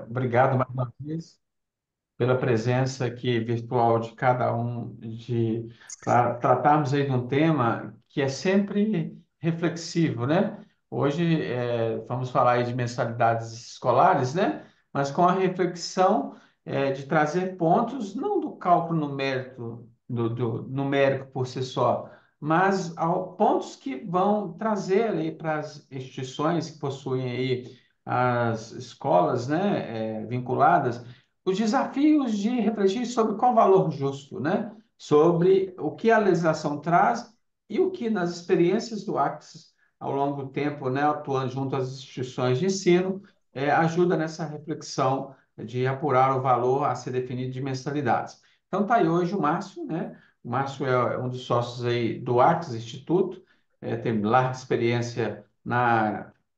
Obrigado mais uma vez pela presença aqui virtual de cada um, para tratarmos aí de um tema que é sempre reflexivo, né? Hoje vamos falar aí de mensalidades escolares, né? Mas com a reflexão de trazer pontos, não do cálculo numérico, do numérico por si só, mas pontos que vão trazer aí para as instituições que possuem aí as escolas, né, vinculadas os desafios de refletir sobre qual valor justo, né? Sobre o que a legislação traz e o que nas experiências do Axis ao longo do tempo, né, atuando junto às instituições de ensino, ajuda nessa reflexão de apurar o valor a ser definido de mensalidades. Então está aí hoje o Márcio, né? O Márcio é um dos sócios aí do Axis Instituto, tem larga experiência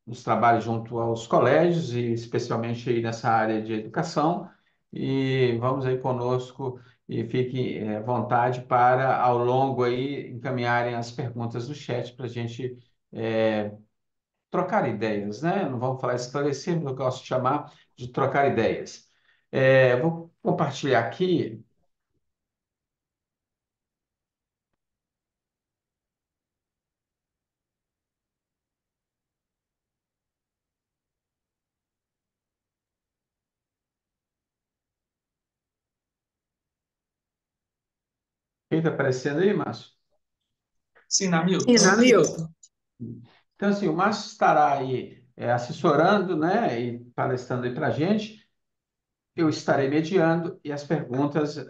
nos trabalhos junto aos colégios e especialmente aí nessa área de educação e vamos aí conosco e fiquem à vontade para, ao longo aí, encaminharem as perguntas do chat para a gente trocar ideias, né? Não vamos falar esclarecer, mas eu gosto de chamar de trocar ideias. Vou compartilhar aqui. Quem está aparecendo aí, Márcio? Sim, na Milton. Sim, Hamilton. Então, assim, o Márcio estará aí assessorando, né, e palestrando aí para a gente. Eu estarei mediando e as perguntas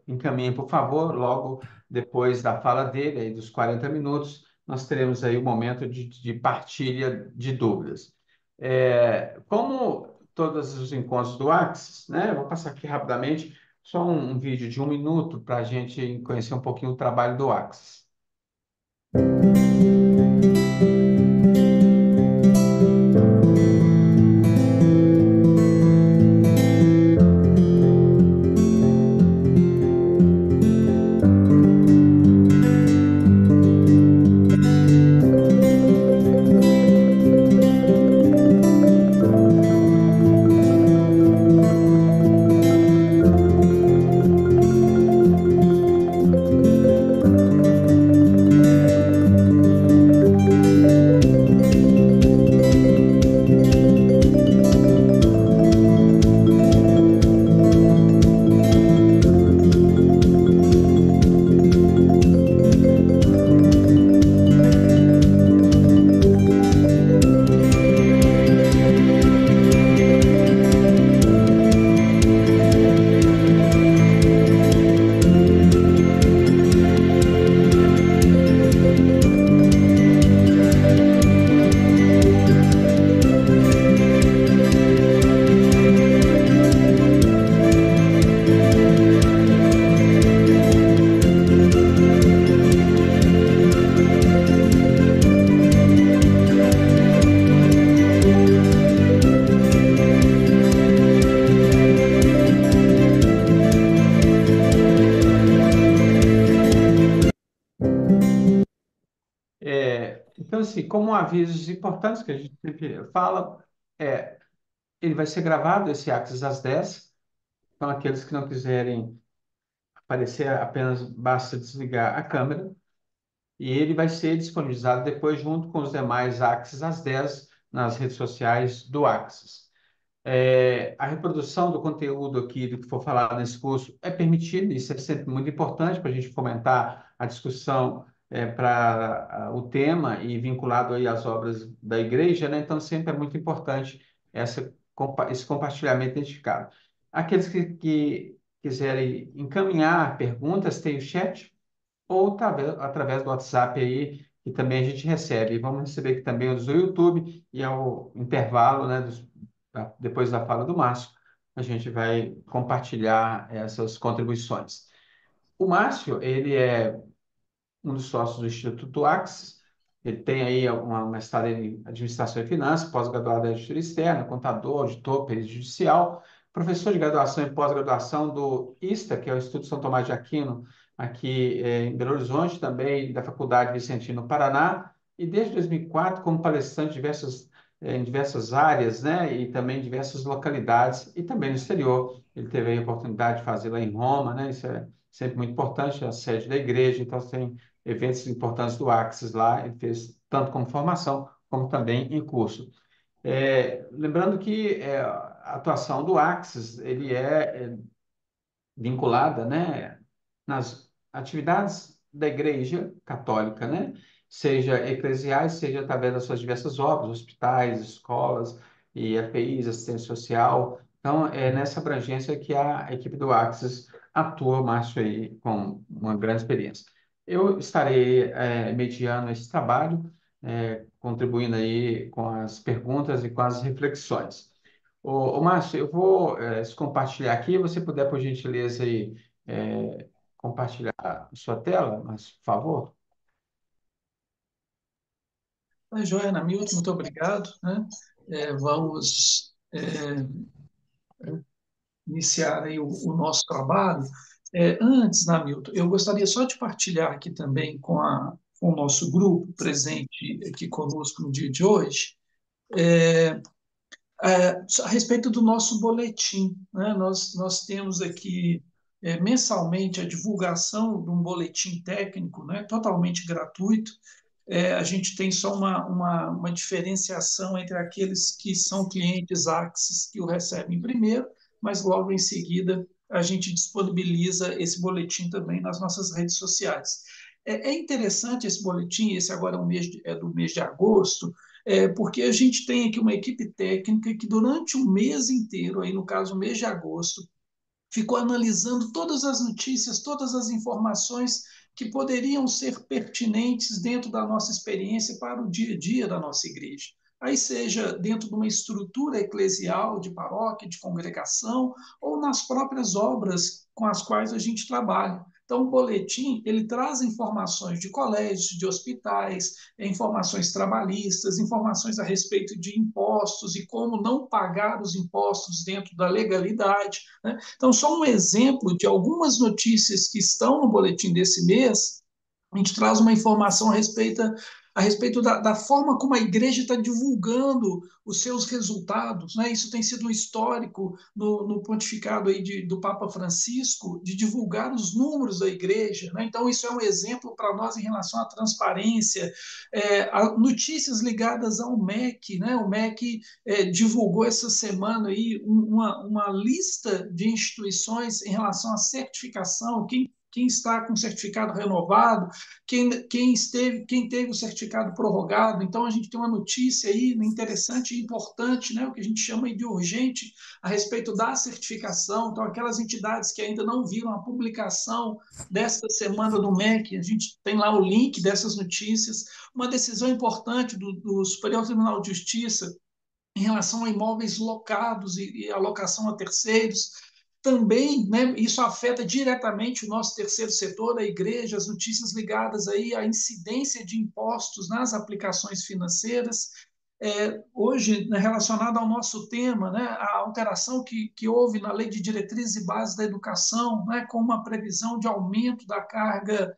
encaminhem, por favor, logo depois da fala dele, aí dos 40 minutos, nós teremos aí o momento de partilha de dúvidas. Como todos os encontros do Axis, né, eu vou passar aqui rapidamente só um vídeo de 1 minuto para a gente conhecer um pouquinho o trabalho do Axis. Então, assim, como avisos importantes que a gente sempre fala, é, ele vai ser gravado, esse Axis às 10. Então, aqueles que não quiserem aparecer, apenas basta desligar a câmera. E ele vai ser disponibilizado depois, junto com os demais Axis, às 10 nas redes sociais do Axis. A reprodução do conteúdo aqui, do que for falado nesse curso, é permitida, isso é sempre muito importante para a gente fomentar a discussão para o tema e vinculado aí às obras da igreja, né? Então, sempre é muito importante esse compartilhamento identificado. Aqueles que quiserem encaminhar perguntas, tem o chat, ou através do WhatsApp aí, que também a gente recebe. Vamos receber aqui também os do YouTube e ao intervalo, né, depois da fala do Márcio, a gente vai compartilhar essas contribuições. O Márcio, ele é um dos sócios do Instituto Axis, ele tem aí uma mestrado em Administração e Finanças, pós-graduado em Auditoria Externa, contador, auditor, perito judicial, professor de graduação e pós-graduação do ISTA, que é o Instituto São Tomás de Aquino, aqui em Belo Horizonte, também da Faculdade Vicentina, no Paraná, e desde 2004, como palestrante em diversas em diversas áreas, né? E também em diversas localidades e também no exterior. Ele teve a oportunidade de fazer lá em Roma, né? Isso é sempre muito importante, é a sede da igreja, então tem eventos importantes do Axis lá. Ele fez tanto como formação, como também em curso. Lembrando que a atuação do Axis, ele vinculada, né, nas atividades da Igreja Católica, né, seja eclesiais, seja através das suas diversas obras, hospitais, escolas e EPIs, assistência social. Então, é nessa abrangência que a equipe do Axis atua, Márcio, aí, com uma grande experiência. Eu estarei mediando esse trabalho, contribuindo aí com as perguntas e com as reflexões. Márcio, eu vou compartilhar aqui. Você puder, por gentileza, aí, compartilhar a sua tela, mas, por favor. Joana, Milton, muito obrigado, né? Vamos iniciar aí o nosso trabalho. Antes, Milton, eu gostaria só de partilhar aqui também com o nosso grupo presente aqui conosco no dia de hoje, a respeito do nosso boletim, né? Nós temos aqui mensalmente a divulgação de um boletim técnico, né? Totalmente gratuito. A gente tem só uma diferenciação entre aqueles que são clientes Axis que o recebem primeiro, mas logo em seguida a gente disponibiliza esse boletim também nas nossas redes sociais. É interessante esse boletim, esse agora é do mês de agosto, porque a gente tem aqui uma equipe técnica que durante o mês inteiro, aí no caso o mês de agosto, ficou analisando todas as notícias, todas as informações que poderiam ser pertinentes dentro da nossa experiência para o dia a dia da nossa igreja. Aí seja dentro de uma estrutura eclesial, de paróquia, de congregação, ou nas próprias obras com as quais a gente trabalha. Então, o boletim ele traz informações de colégios, de hospitais, informações trabalhistas, informações a respeito de impostos e como não pagar os impostos dentro da legalidade, né? Então, só um exemplo de algumas notícias que estão no boletim desse mês, a gente traz uma informação a respeito da forma como a igreja está divulgando os seus resultados. Né? Isso tem sido um histórico no pontificado aí do Papa Francisco, de divulgar os números da igreja. Né? Então, isso é um exemplo para nós em relação à transparência. Notícias ligadas ao MEC. Né? O MEC divulgou essa semana aí uma lista de instituições em relação à certificação, quem está com certificado renovado, quem teve o certificado prorrogado. Então, a gente tem uma notícia aí interessante e importante, né, o que a gente chama de urgente, a respeito da certificação. Então, aquelas entidades que ainda não viram a publicação desta semana do MEC, a gente tem lá o link dessas notícias. Uma decisão importante do Superior Tribunal de Justiça em relação a imóveis locados e alocação a terceiros. Também, né, isso afeta diretamente o nosso terceiro setor, a igreja, as notícias ligadas aí à incidência de impostos nas aplicações financeiras. Hoje, né, relacionado ao nosso tema, né, a alteração que houve na Lei de Diretrizes e Bases da Educação, né, com uma previsão de aumento da carga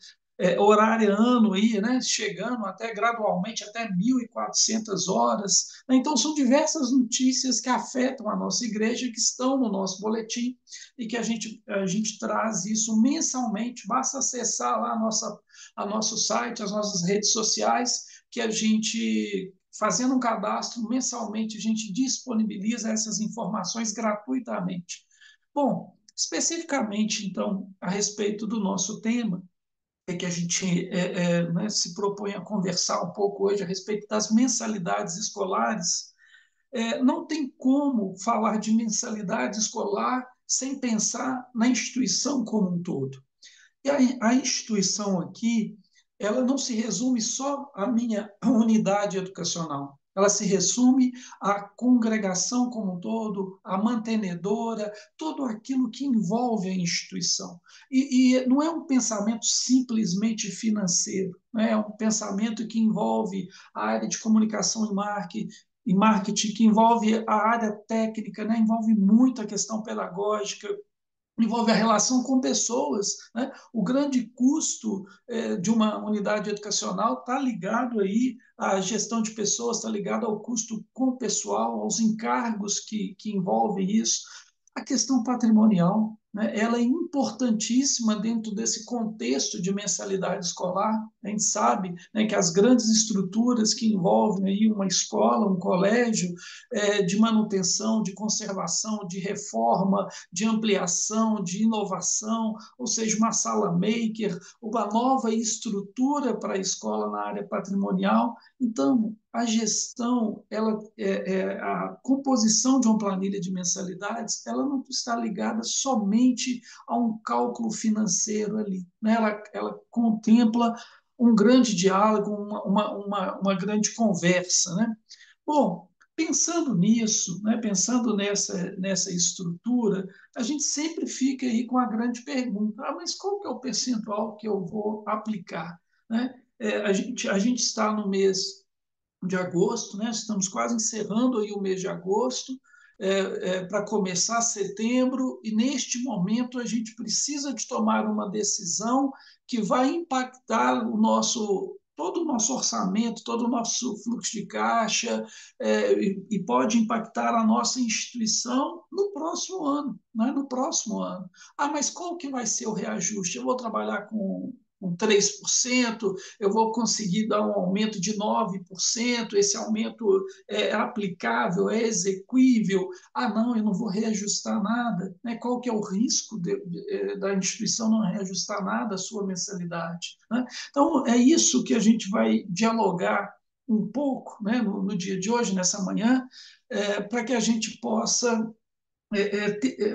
horária ano, aí, né, chegando até gradualmente até 1.400 horas. Então, são diversas notícias que afetam a nossa igreja, que estão no nosso boletim e que a gente traz isso mensalmente. Basta acessar lá a nosso site, as nossas redes sociais, que a gente, fazendo um cadastro mensalmente, a gente disponibiliza essas informações gratuitamente. Bom, especificamente, então, a respeito do nosso tema, que a gente né, se propõe a conversar um pouco hoje a respeito das mensalidades escolares. Não tem como falar de mensalidade escolar sem pensar na instituição como um todo. E a instituição aqui, ela não se resume só à minha unidade educacional. Ela se resume à congregação como um todo, à mantenedora, tudo aquilo que envolve a instituição. E não é um pensamento simplesmente financeiro, né? É um pensamento que envolve a área de comunicação e marketing, que envolve a área técnica, né? Envolve muito a questão pedagógica, envolve a relação com pessoas, né? O grande custo de uma unidade educacional está ligado aí à gestão de pessoas, está ligado ao custo com o pessoal, aos encargos que envolvem isso. A questão patrimonial, né, ela é importantíssima dentro desse contexto de mensalidade escolar. A gente sabe, né, que as grandes estruturas que envolvem aí uma escola, um colégio, de manutenção, de conservação, de reforma, de ampliação, de inovação, ou seja, uma sala maker, uma nova estrutura para a escola na área patrimonial. Então, a gestão, a composição de uma planilha de mensalidades, ela não está ligada somente a um cálculo financeiro ali, né? Ela contempla um grande diálogo, uma grande conversa, né? Bom, pensando nisso, né, pensando nessa estrutura, a gente sempre fica aí com a grande pergunta: mas qual que é o percentual que eu vou aplicar? Né? A gente está no mês de agosto, né? Estamos quase encerrando aí o mês de agosto, para começar setembro, e neste momento a gente precisa de tomar uma decisão que vai impactar todo o nosso orçamento, todo o nosso fluxo de caixa, e pode impactar a nossa instituição no próximo ano, né? No próximo ano. Mas qual que vai ser o reajuste? Eu vou trabalhar com 3%, eu vou conseguir dar um aumento de 9%, esse aumento é aplicável, é exequível. Não, eu não vou reajustar nada. Né? Qual que é o risco da instituição não reajustar nada a sua mensalidade? Né? Então, é isso que a gente vai dialogar um pouco, né, no dia de hoje, nessa manhã, para que a gente possa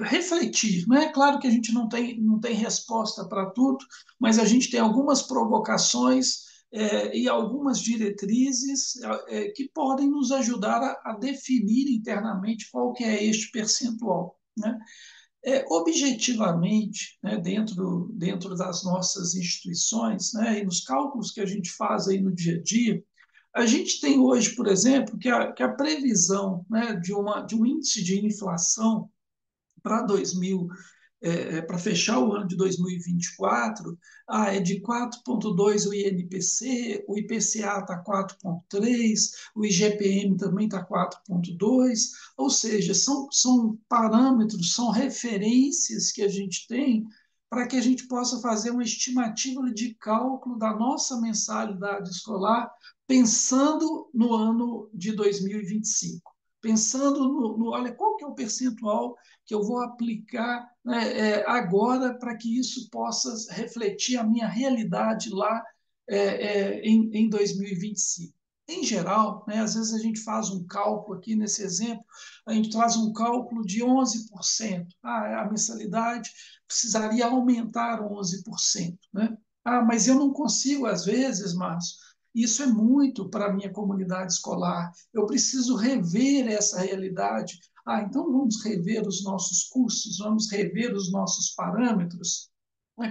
refletir. Não é claro que a gente não tem resposta para tudo, mas a gente tem algumas provocações e algumas diretrizes que podem nos ajudar a definir internamente qual que é este percentual. Né? Objetivamente, né, dentro das nossas instituições, né, e nos cálculos que a gente faz aí no dia a dia, a gente tem hoje, por exemplo, que a previsão, né, de um índice de inflação para 2000, para fechar o ano de 2024, é de 4,2 o INPC, o IPCA está 4,3, o IGPM também está 4,2, ou seja, são parâmetros, são referências que a gente tem para que a gente possa fazer uma estimativa de cálculo da nossa mensalidade escolar pensando no ano de 2025. Pensando olha, qual que é o percentual que eu vou aplicar, né, agora para que isso possa refletir a minha realidade lá em 2025. Em geral, né, às vezes a gente faz um cálculo aqui nesse exemplo, a gente traz um cálculo de 11%. A mensalidade precisaria aumentar 11%. Né? Mas eu não consigo, às vezes, Márcio. Isso é muito para a minha comunidade escolar. Eu preciso rever essa realidade. Então vamos rever os nossos custos, vamos rever os nossos parâmetros.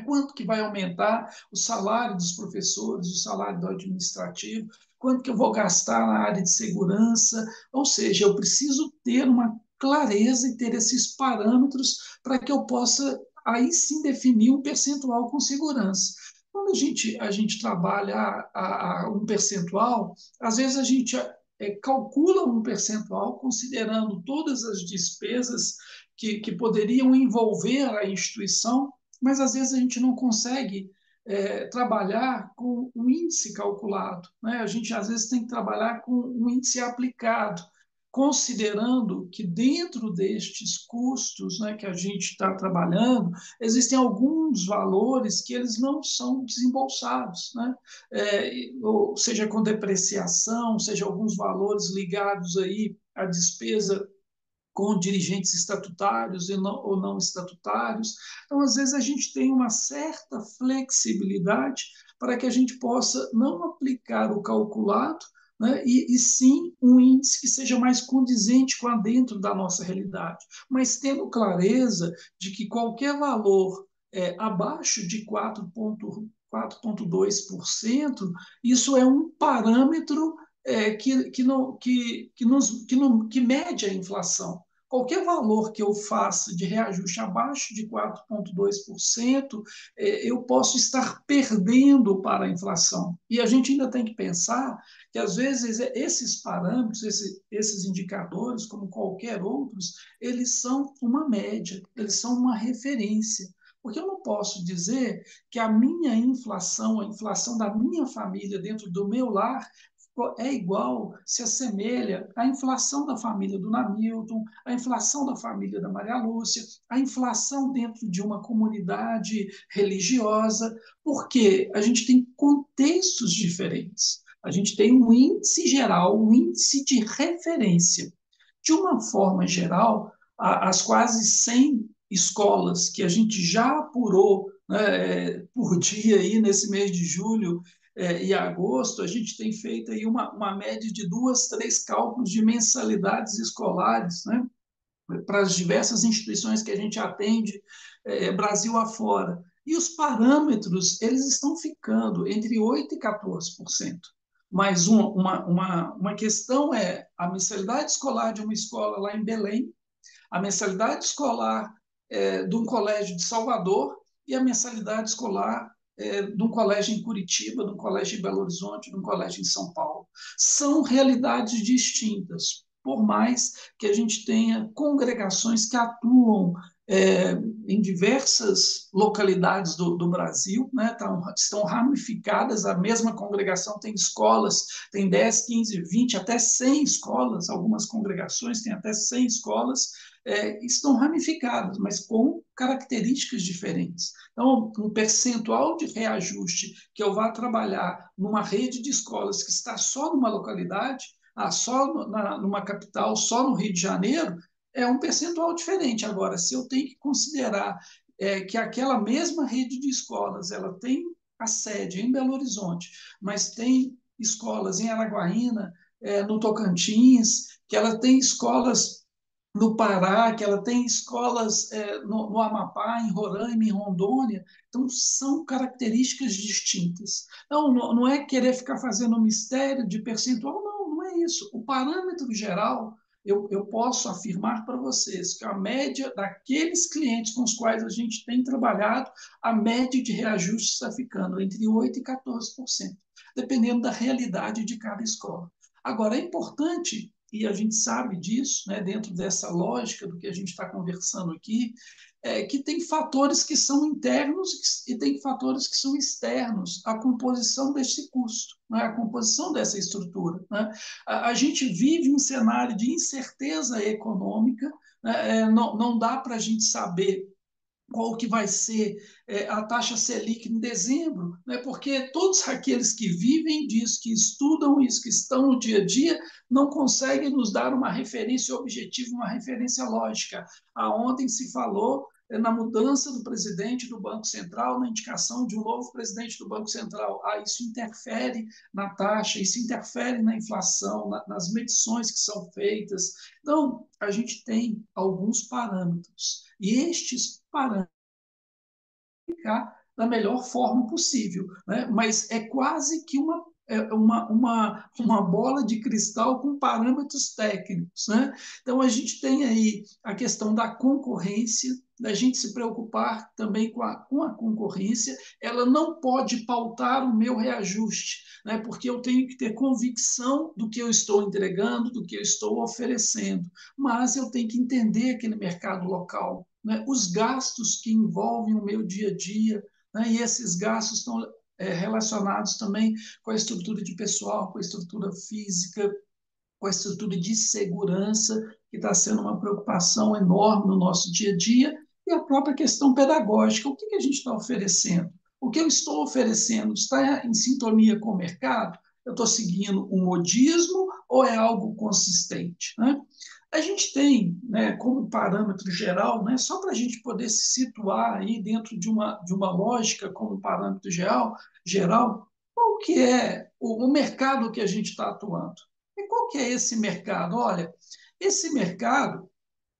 Quanto que vai aumentar o salário dos professores, o salário do administrativo, quanto que eu vou gastar na área de segurança, ou seja, eu preciso ter uma clareza e ter esses parâmetros para que eu possa aí sim definir um percentual com segurança. Quando a gente trabalha um percentual, às vezes a gente calcula um percentual considerando todas as despesas que poderiam envolver a instituição, mas às vezes a gente não consegue trabalhar com um índice calculado. Né? A gente às vezes tem que trabalhar com um índice aplicado, considerando que dentro destes custos, né, que a gente está trabalhando, existem alguns valores que eles não são desembolsados, né? Ou seja com depreciação, seja alguns valores ligados aí à despesa com dirigentes estatutários ou não estatutários. Então, às vezes, a gente tem uma certa flexibilidade para que a gente possa não aplicar o calculado, né, e sim um índice que seja mais condizente com a dentro da nossa realidade, mas tendo clareza de que qualquer valor abaixo de 4,2%, isso é um parâmetro que mede a inflação. qualquer valor que eu faça de reajuste abaixo de 4,2%, eu posso estar perdendo para a inflação. E a gente ainda tem que pensar que, às vezes, esses parâmetros, esses indicadores, como qualquer outros, eles são uma média, eles são uma referência. Porque eu não posso dizer que a minha inflação, a inflação da minha família dentro do meu lar, é igual, se assemelha à inflação da família do Namilton, à inflação da família da Maria Lúcia, à inflação dentro de uma comunidade religiosa, porque a gente tem contextos diferentes. A gente tem um índice geral, um índice de referência. De uma forma geral, as quase 100 escolas que a gente já apurou, né, por dia aí nesse mês de julho e agosto, a gente tem feito aí uma média de 2, 3 cálculos de mensalidades escolares, né, para as diversas instituições que a gente atende, Brasil afora. E os parâmetros, eles estão ficando entre 8% e 14%. Mas uma questão é a mensalidade escolar de uma escola lá em Belém, a mensalidade escolar de um colégio de Salvador e a mensalidade escolar de um colégio em Curitiba, de um colégio em Belo Horizonte, de um colégio em São Paulo. São realidades distintas, por mais que a gente tenha congregações que atuam em diversas localidades do Brasil, né, estão ramificadas, a mesma congregação tem escolas, tem 10, 15, 20, até 100 escolas, algumas congregações têm até 100 escolas, estão ramificadas, mas com características diferentes. Então, um percentual de reajuste que eu vá trabalhar numa rede de escolas que está só numa localidade, só numa capital, só no Rio de Janeiro, é um percentual diferente. Agora, se eu tenho que considerar que aquela mesma rede de escolas ela tem a sede em Belo Horizonte, mas tem escolas em Araguaína, no Tocantins, que ela tem escolas no Pará, que ela tem escolas no Amapá, em Roraima, em Rondônia. Então, são características distintas. Então, não é querer ficar fazendo mistério de percentual, não é isso. O parâmetro geral, eu posso afirmar para vocês que a média daqueles clientes com os quais a gente tem trabalhado, a média de reajuste está ficando entre 8% e 14%, dependendo da realidade de cada escola. Agora, é importante, e a gente sabe disso, né, dentro dessa lógica do que a gente está conversando aqui, que tem fatores que são internos e tem fatores que são externos à composição desse custo, né, à composição dessa estrutura. Né? A gente vive um cenário de incerteza econômica, né, não dá para a gente saber qual que vai ser a taxa Selic em dezembro, né? Porque todos aqueles que vivem disso, que estudam isso, que estão no dia a dia, não conseguem nos dar uma referência objetiva, uma referência lógica. Ontem se falou na mudança do presidente do Banco Central, na indicação de um novo presidente do Banco Central. Isso interfere na taxa, isso interfere na inflação, nas medições que são feitas. Então, a gente tem alguns parâmetros, e estes parâmetros da melhor forma possível, né? Mas é quase que uma bola de cristal com parâmetros técnicos, né? Então, a gente tem aí a questão da concorrência, da gente se preocupar também com a concorrência, ela não pode pautar o meu reajuste, né? Porque eu tenho que ter convicção do que eu estou entregando, do que eu estou oferecendo, mas eu tenho que entender aquele mercado local, né? Os gastos que envolvem o meu dia a dia, né? E esses gastos estão relacionados também com a estrutura de pessoal, com a estrutura física, com a estrutura de segurança, que está sendo uma preocupação enorme no nosso dia a dia, e a própria questão pedagógica. O que a gente está oferecendo? O que eu estou oferecendo está em sintonia com o mercado? Eu estou seguindo um modismo ou é algo consistente? Né? A gente tem, né, como parâmetro geral, né, só para a gente poder se situar aí dentro de uma lógica como parâmetro geral, qual que é o mercado que a gente está atuando? E qual que é esse mercado? Olha, esse mercado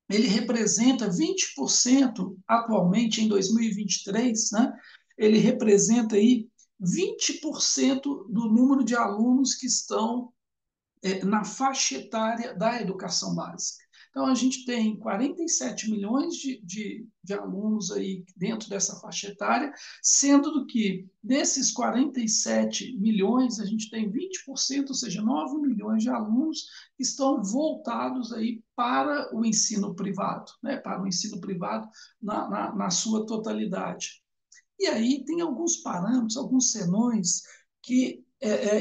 ele representa 20% atualmente em 2023, né? Ele representa aí 20% do número de alunos que estão na faixa etária da educação básica. Então, a gente tem 47 milhões de alunos aí dentro dessa faixa etária, sendo do que desses 47 milhões, a gente tem 20%, ou seja, 9 milhões de alunos que estão voltados aí para o ensino privado, né? Para o ensino privado na sua totalidade. E aí tem alguns parâmetros, alguns senões que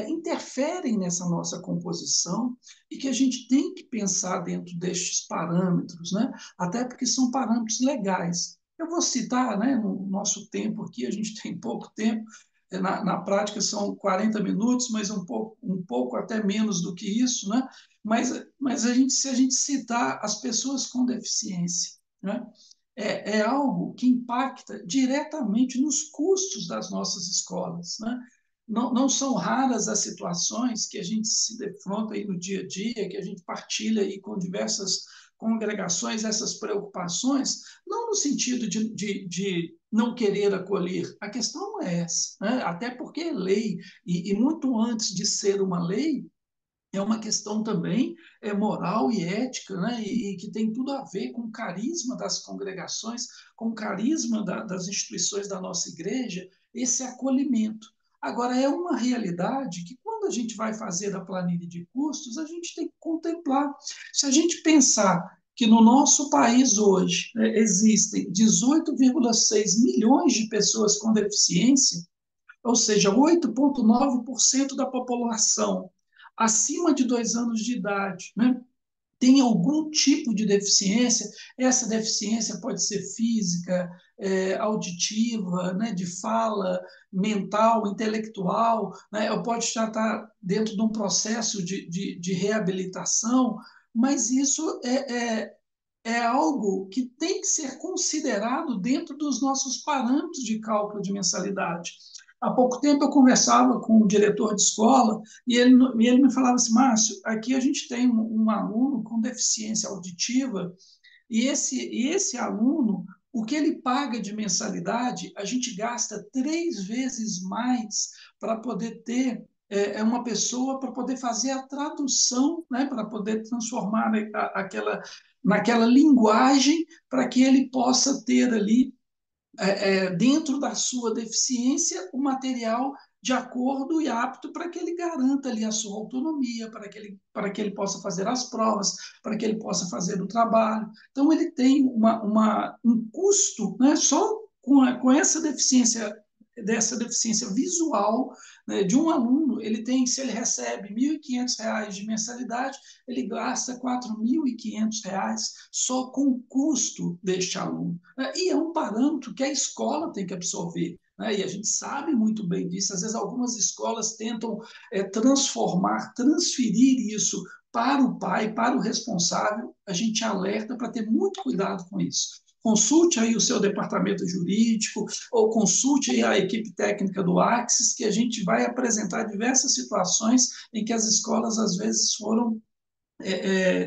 interferem nessa nossa composição e que a gente tem que pensar dentro destes parâmetros, né? Até porque são parâmetros legais. Eu vou citar, né, no nosso tempo aqui, a gente tem pouco tempo, na prática são 40 minutos, mas um pouco até menos do que isso, né? Mas se a gente citar as pessoas com deficiência, né? É algo que impacta diretamente nos custos das nossas escolas, né? Não são raras as situações que a gente se defronta aí no dia a dia, que a gente partilha aí com diversas congregações essas preocupações, não no sentido de não querer acolher, a questão não é essa, né? Até porque é lei, e muito antes de ser uma lei, é uma questão também moral e ética, né? E que tem tudo a ver com o carisma das congregações, com o carisma das instituições da nossa igreja, esse acolhimento. Agora, é uma realidade que, quando a gente vai fazer a planilha de custos, a gente tem que contemplar. Se a gente pensar que no nosso país hoje existem 18,6 milhões de pessoas com deficiência, ou seja, 8,9% da população acima de 2 anos de idade, né? Tem algum tipo de deficiência, essa deficiência pode ser física, auditiva, né, de fala, mental, intelectual, né, ou pode já estar dentro de um processo de reabilitação, mas isso é algo que tem que ser considerado dentro dos nossos parâmetros de cálculo de mensalidade. Há pouco tempo eu conversava com o diretor de escola e ele me falava assim, Márcio, aqui a gente tem um aluno com deficiência auditiva e esse aluno, o que ele paga de mensalidade, a gente gasta 3 vezes mais para poder ter uma pessoa para poder fazer a tradução, né, para poder transformar naquela linguagem para que ele possa ter ali dentro da sua deficiência, o material de acordo e apto para que ele garanta ali a sua autonomia, para que ele possa fazer as provas, para que ele possa fazer o trabalho. Então, ele tem um custo, né, só com essa deficiência dessa deficiência visual, né, de um aluno, ele tem, se ele recebe R$ 1.500 de mensalidade, ele gasta R$ 4.500 só com o custo deste aluno. E é um parâmetro que a escola tem que absorver. Né? E a gente sabe muito bem disso. Às vezes, algumas escolas tentam transferir isso para o pai, para o responsável. A gente alerta para ter muito cuidado com isso. Consulte aí o seu departamento jurídico ou consulte aí a equipe técnica do Axis, que a gente vai apresentar diversas situações em que as escolas, às vezes, foram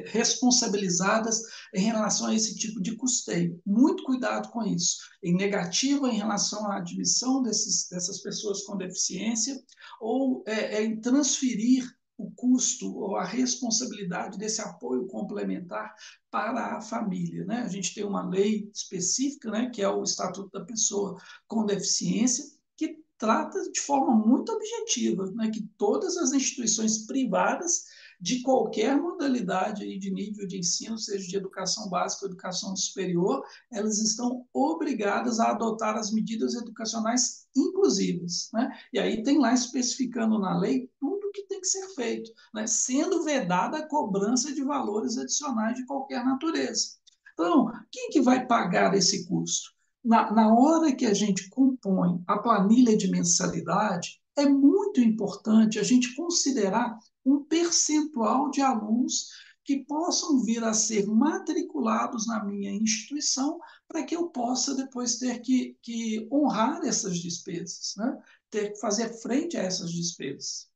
responsabilizadas em relação a esse tipo de custeio. Muito cuidado com isso. Em negativa em relação à admissão dessas pessoas com deficiência ou em transferir o custo ou a responsabilidade desse apoio complementar para a família. Né? A gente tem uma lei específica, né, que é o Estatuto da Pessoa com Deficiência, que trata de forma muito objetiva, né, que todas as instituições privadas de qualquer modalidade de nível de ensino, seja de educação básica ou educação superior, elas estão obrigadas a adotar as medidas educacionais inclusivas. Né? E aí tem lá especificando na lei tudo que tem que ser feito, né? Sendo vedada a cobrança de valores adicionais de qualquer natureza. Então, quem que vai pagar esse custo? Na hora que a gente compõe a planilha de mensalidade, é muito importante a gente considerar um percentual de alunos que possam vir a ser matriculados na minha instituição para que eu possa depois ter que honrar essas despesas, né? Ter que fazer frente a essas despesas.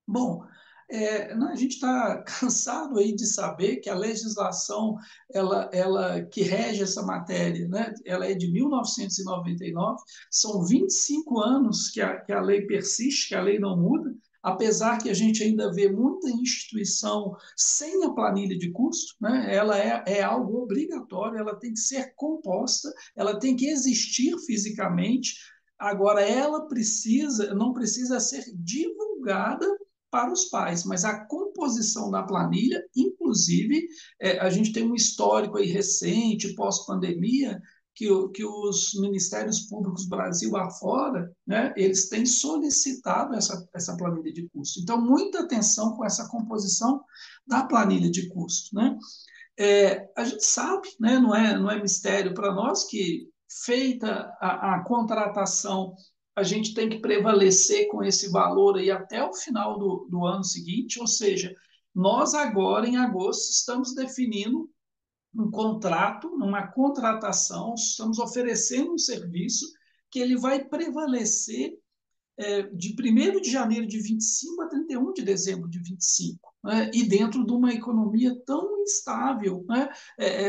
Bom, a gente está cansado aí de saber que a legislação ela que rege essa matéria, né, ela é de 1999, são 25 anos que a lei persiste, que a lei não muda. apesar que a gente ainda vê muita instituição sem a planilha de custo, né? Ela é algo obrigatório, ela tem que ser composta, ela tem que existir fisicamente. Agora, ela não precisa ser divulgada para os pais, mas a composição da planilha, inclusive, a gente tem um histórico aí recente, pós-pandemia, que os ministérios públicos Brasil afora, né, eles têm solicitado essa planilha de custo. Então, muita atenção com essa composição da planilha de custo. Né? A gente sabe, né, não é mistério para nós, que feita a contratação, a gente tem que prevalecer com esse valor aí até o final do ano seguinte, ou seja, nós agora, em agosto, estamos definindo um contrato, numa contratação, estamos oferecendo um serviço que ele vai prevalecer de 1º de janeiro de 25 a 31 de dezembro de 25, né? E dentro de uma economia tão instável, né?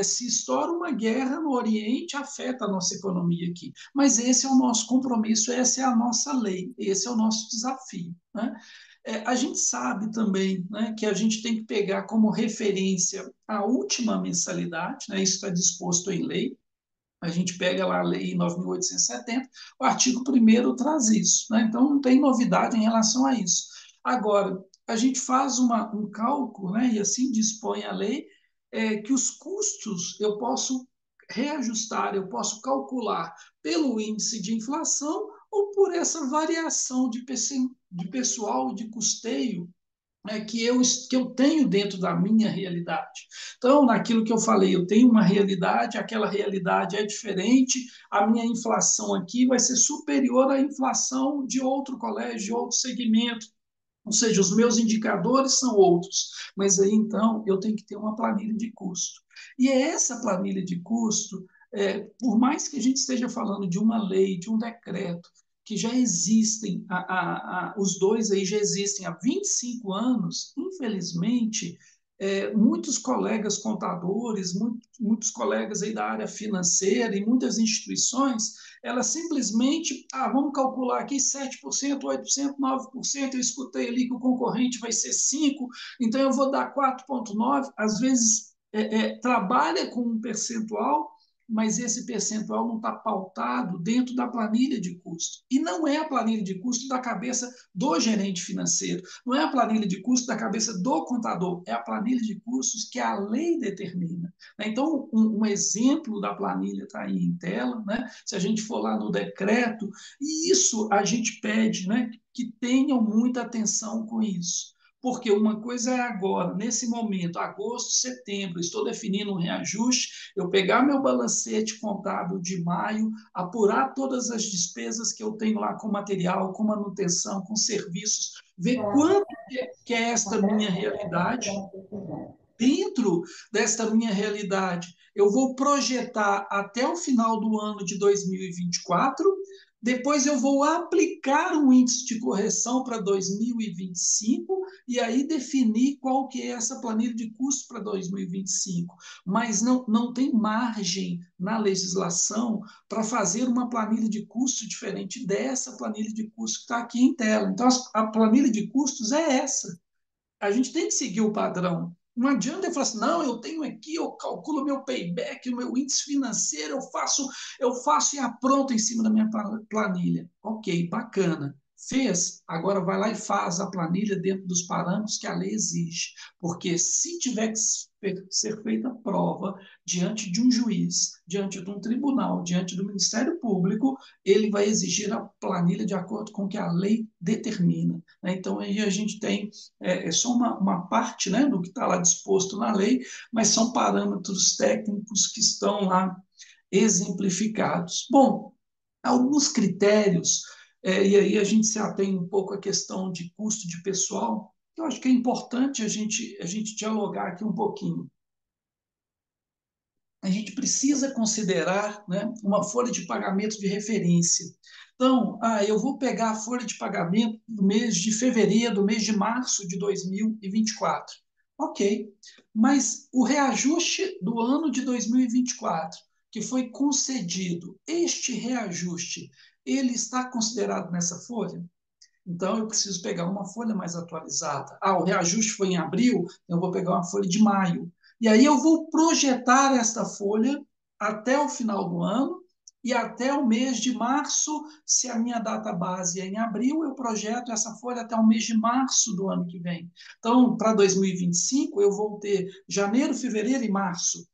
Se estoura uma guerra no Oriente, afeta a nossa economia aqui. Mas esse é o nosso compromisso, essa é a nossa lei, esse é o nosso desafio. Né? A gente sabe também, né, que a gente tem que pegar como referência a última mensalidade, né, isso está disposto em lei, a gente pega lá a Lei 9.870, o artigo 1º traz isso. Né? Então, não tem novidade em relação a isso. Agora, a gente faz um cálculo, né, e assim dispõe a lei, que os custos eu posso reajustar, eu posso calcular pelo índice de inflação ou por essa variação de pessoal de custeio, que eu tenho dentro da minha realidade. Então, naquilo que eu falei, eu tenho uma realidade, aquela realidade é diferente, a minha inflação aqui vai ser superior à inflação de outro colégio, de outro segmento. Ou seja, os meus indicadores são outros, mas aí então eu tenho que ter uma planilha de custo. E é essa planilha de custo, por mais que a gente esteja falando de uma lei, de um decreto, que já existem, os dois aí já existem há 25 anos, infelizmente, muitos colegas contadores, muitos colegas aí da área financeira e muitas instituições, elas simplesmente, vamos calcular aqui 7%, 8%, 9%, eu escutei ali que o concorrente vai ser 5%, então eu vou dar 4,9%, às vezes trabalha com um percentual, mas esse percentual não está pautado dentro da planilha de custo. E não é a planilha de custo da cabeça do gerente financeiro, não é a planilha de custo da cabeça do contador, é a planilha de custos que a lei determina. Então, um exemplo da planilha está aí em tela, né? Se a gente for lá no decreto, e isso a gente pede, né, que tenham muita atenção com isso. Porque uma coisa é agora, nesse momento, agosto, setembro, estou definindo um reajuste, eu pegar meu balancete contábil de maio, apurar todas as despesas que eu tenho lá com material, com manutenção, com serviços, ver quanto que é esta minha realidade. Dentro desta minha realidade, eu vou projetar até o final do ano de 2024, depois eu vou aplicar um índice de correção para 2025 e aí definir qual que é essa planilha de custo para 2025. Mas não tem margem na legislação para fazer uma planilha de custo diferente dessa planilha de custo que está aqui em tela. Então, a planilha de custos é essa. A gente tem que seguir o padrão. Não adianta eu falar assim, não, eu tenho aqui, eu calculo meu payback, o meu índice financeiro, eu faço e apronto em cima da minha planilha. Ok, bacana. Fez, agora vai lá e faz a planilha dentro dos parâmetros que a lei exige. Porque se tiver que ser feita prova diante de um juiz, diante de um tribunal, diante do Ministério Público, ele vai exigir a planilha de acordo com o que a lei determina. Então, aí a gente tem só uma parte, né, do que está lá disposto na lei, mas são parâmetros técnicos que estão lá exemplificados. Bom, alguns critérios, e aí a gente se atém um pouco à questão de custo de pessoal, eu acho que é importante a gente dialogar aqui um pouquinho. A gente precisa considerar, né, uma folha de pagamento de referência. Então, eu vou pegar a folha de pagamento do mês de fevereiro, do mês de março de 2024. Ok, mas o reajuste do ano de 2024, que foi concedido, este reajuste, ele está considerado nessa folha? Então, eu preciso pegar uma folha mais atualizada. Ah, o reajuste foi em abril, eu vou pegar uma folha de maio. E aí eu vou projetar esta folha até o final do ano e até o mês de março, se a minha data base é em abril, eu projeto essa folha até o mês de março do ano que vem. Então, para 2025, eu vou ter janeiro, fevereiro e março.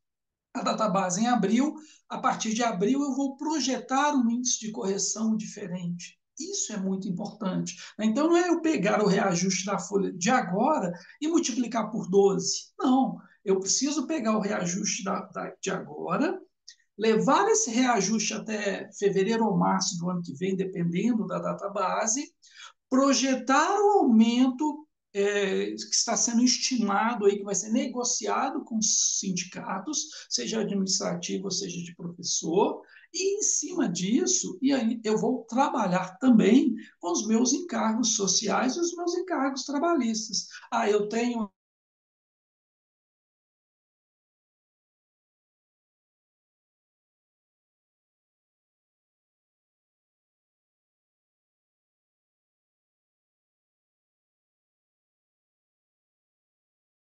A data base em abril, a partir de abril eu vou projetar um índice de correção diferente. Isso é muito importante. Então, não é eu pegar o reajuste da folha de agora e multiplicar por 12. Não, eu preciso pegar o reajuste de agora, levar esse reajuste até fevereiro ou março do ano que vem, dependendo da data base, projetar o aumento que está sendo estimado aí, que vai ser negociado com os sindicatos, seja administrativo ou seja de professor, e em cima disso, e aí eu vou trabalhar também com os meus encargos sociais e os meus encargos trabalhistas. Ah, eu tenho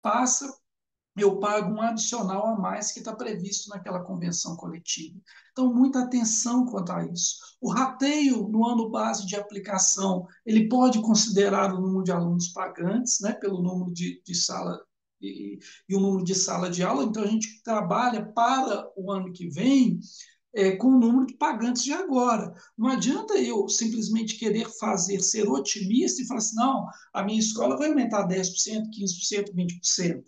passa eu pago um adicional a mais que está previsto naquela convenção coletiva. Então, muita atenção quanto a isso. O rateio no ano base de aplicação, ele pode considerar o número de alunos pagantes, né, pelo número de sala e o número de sala de aula. Então, a gente trabalha para o ano que vem com o número de pagantes de agora. Não adianta eu simplesmente querer fazer, ser otimista e falar assim, não, a minha escola vai aumentar 10%, 15%, 20%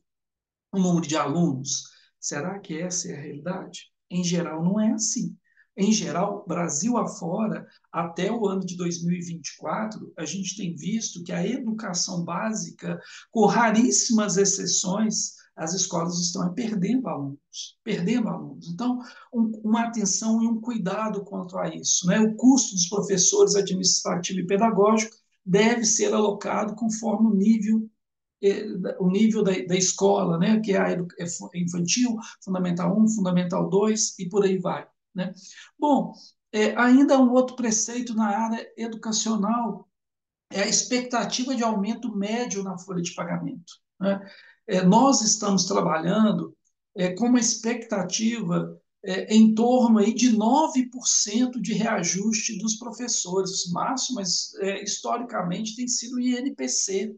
o número de alunos. Será que essa é a realidade? Em geral, não é assim. Em geral, Brasil afora, até o ano de 2024, a gente tem visto que a educação básica, com raríssimas exceções, as escolas estão perdendo alunos, perdendo alunos. Então, uma atenção e um cuidado quanto a isso. Né? O custo dos professores administrativo e pedagógico deve ser alocado conforme o nível da escola, né, que é a infantil, Fundamental 1, Fundamental 2 e por aí vai. Né? Bom, ainda um outro preceito na área educacional é a expectativa de aumento médio na folha de pagamento. Né? Nós estamos trabalhando com uma expectativa em torno aí de 9% de reajuste dos professores, máximo, mas historicamente tem sido o INPC.